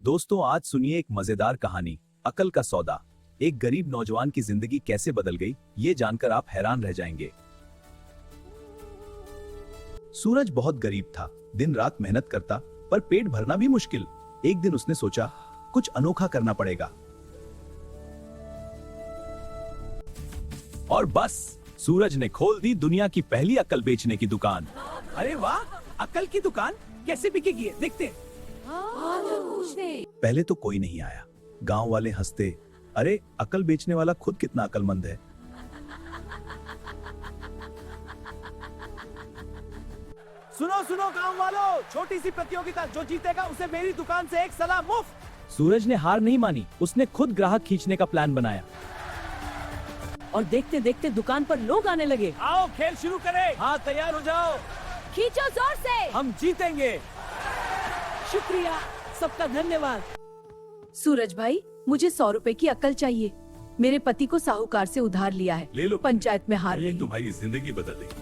दोस्तों, आज सुनिए एक मजेदार कहानी, अकल का सौदा। एक गरीब नौजवान की जिंदगी कैसे बदल गई, ये जानकर आप हैरान रह जाएंगे। सूरज बहुत गरीब था, दिन रात मेहनत करता, पर पेट भरना भी मुश्किल। एक दिन उसने सोचा, कुछ अनोखा करना पड़ेगा। और बस, सूरज ने खोल दी दुनिया की पहली अकल बेचने की दुकान। अरे वाह, अकल की दुकान कैसे बिकेगी, देखते हैं। पहले तो कोई नहीं आया। गांव वाले हंसते, अरे अकल बेचने वाला खुद कितना अकलमंद है। सुनो सुनो गांव वालों, छोटी सी प्रतियोगिता, जो जीतेगा उसे मेरी दुकान से एक सलाह मुफ्त। सूरज ने हार नहीं मानी, उसने खुद ग्राहक खींचने का प्लान बनाया। और देखते देखते दुकान पर लोग आने लगे। आओ खेल शुरू करें। हाँ, तैयार हो जाओ, खींचो जोर से। हम जीतेंगे। शुक्रिया, सबका धन्यवाद। सूरज भाई, मुझे 100 रुपए की अकल चाहिए। मेरे पति को साहूकार से उधार लिया है। ले लो, पंचायत में हार गई। तुम्हारी जिंदगी बदल देगी।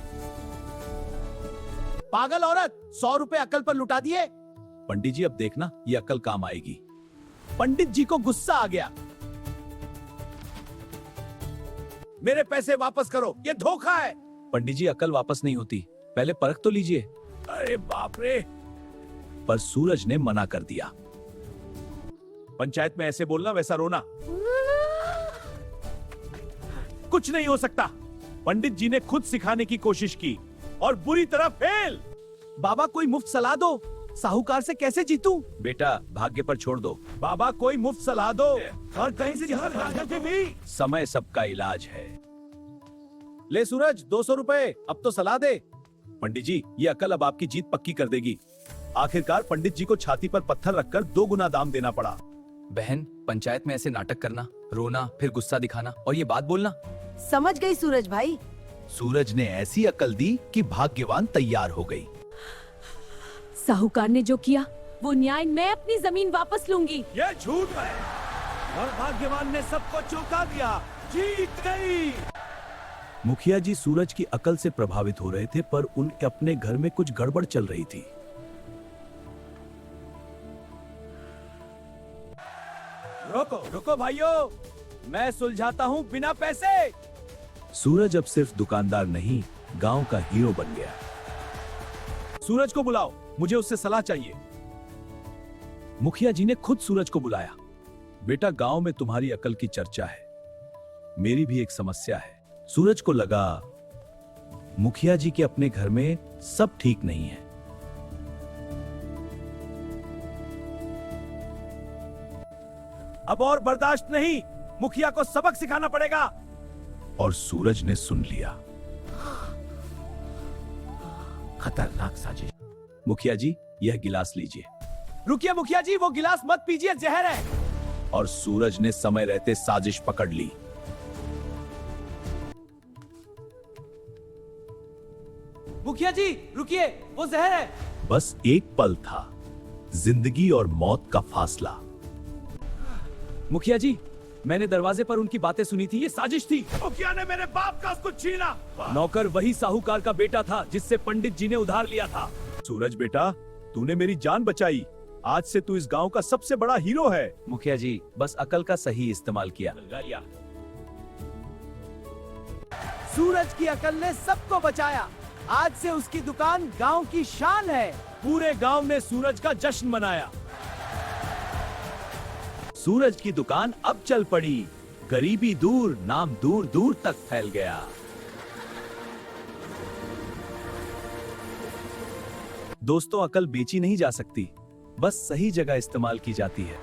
पागल औरत, 100 रुपए अकल पर लुटा दिए। पंडित जी, अब देखना ये अकल काम आएगी। पंडित जी को गुस्सा आ गया। मेरे पैसे वापस करो, ये धोखा है। पंडित जी, अकल वापस नहीं होती, पहले परख तो लीजिए। अरे बाप रे। पर सूरज ने मना कर दिया। पंचायत में ऐसे बोलना वैसा रोना, कुछ नहीं हो सकता। पंडित जी ने खुद सिखाने की कोशिश की और बुरी तरह फेल। बाबा, कोई मुफ्त सलाह दो, साहूकार से कैसे जीतूं? बेटा, भाग्य पर छोड़ दो। बाबा, कोई मुफ्त सलाह दो, और कहीं से भाग्य भी। समय सबका इलाज है। ले सूरज, 200 रुपए, अब तो सलाह दे। पंडित जी, ये अकल अब आपकी जीत पक्की कर देगी। आखिरकार पंडित जी को छाती पर पत्थर रखकर 2 गुना दाम देना पड़ा। बहन, पंचायत में ऐसे नाटक करना, रोना, फिर गुस्सा दिखाना और ये बात बोलना। समझ गई सूरज भाई। सूरज ने ऐसी अकल दी कि भाग्यवान तैयार हो गई। साहूकार ने जो किया वो न्याय। मैं अपनी जमीन वापस लूंगी। ये झूठ है, और भाग्यवान ने सबको चौंका दिया। जीत गई। मुखिया जी सूरज की अकल से प्रभावित हो रहे थे, पर उनके अपने घर में कुछ गड़बड़ चल रही थी। रोको रोको भाइयों, मैं सुलझाता हूँ बिना पैसे। सूरज अब सिर्फ दुकानदार नहीं, गांव का हीरो बन गया। सूरज को बुलाओ, मुझे उससे सलाह चाहिए। मुखिया जी ने खुद सूरज को बुलाया। बेटा, गांव में तुम्हारी अकल की चर्चा है, मेरी भी एक समस्या है। सूरज को लगा, मुखिया जी के अपने घर में सब ठीक नहीं है। अब और बर्दाश्त नहीं, मुखिया को सबक सिखाना पड़ेगा। और सूरज ने सुन लिया। खतरनाक साजिश। मुखिया जी, यह गिलास लीजिए। रुकिए मुखिया जी, वो गिलास मत पीजिए, जहर है। और सूरज ने समय रहते साजिश पकड़ ली। मुखिया जी रुकिए, वो जहर है। बस एक पल था, जिंदगी और मौत का फासला। मुखिया जी, मैंने दरवाजे पर उनकी बातें सुनी थी, ये साजिश थी। मुखिया ने मेरे बाप का कुछ छीना। नौकर वही साहूकार का बेटा था जिससे पंडित जी ने उधार लिया था। सूरज बेटा, तूने मेरी जान बचाई। आज से तू इस गांव का सबसे बड़ा हीरो है। मुखिया जी, बस अकल का सही इस्तेमाल किया। सूरज की अकल ने सबको बचाया। आज से उसकी दुकान गांव की शान है। पूरे गांव ने सूरज का जश्न मनाया। सूरज की दुकान अब चल पड़ी। गरीबी दूर, नाम दूर दूर तक फैल गया। दोस्तों, अकल बेची नहीं जा सकती, बस सही जगह इस्तेमाल की जाती है।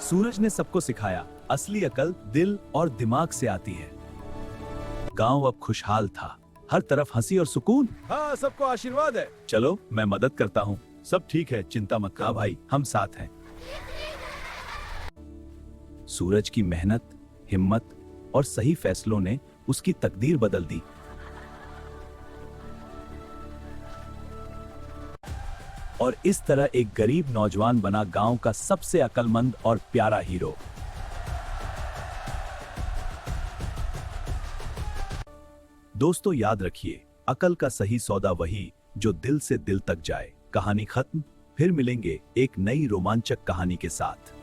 सूरज ने सबको सिखाया, असली अकल दिल और दिमाग से आती है। गांव अब खुशहाल था, हर तरफ हंसी और सुकून। हाँ, सबको आशीर्वाद है। चलो, मैं मदद करता हूँ। सब ठीक है, चिंता मत कर भाई, हम साथ हैं। सूरज की मेहनत, हिम्मत और सही फैसलों ने उसकी तकदीर बदल दी। और इस तरह एक गरीब नौजवान बना गांव का सबसे अक्लमंद और प्यारा हीरो। दोस्तों, याद रखिए, अकल का सही सौदा वही जो दिल से दिल तक जाए। कहानी खत्म। फिर मिलेंगे एक नई रोमांचक कहानी के साथ।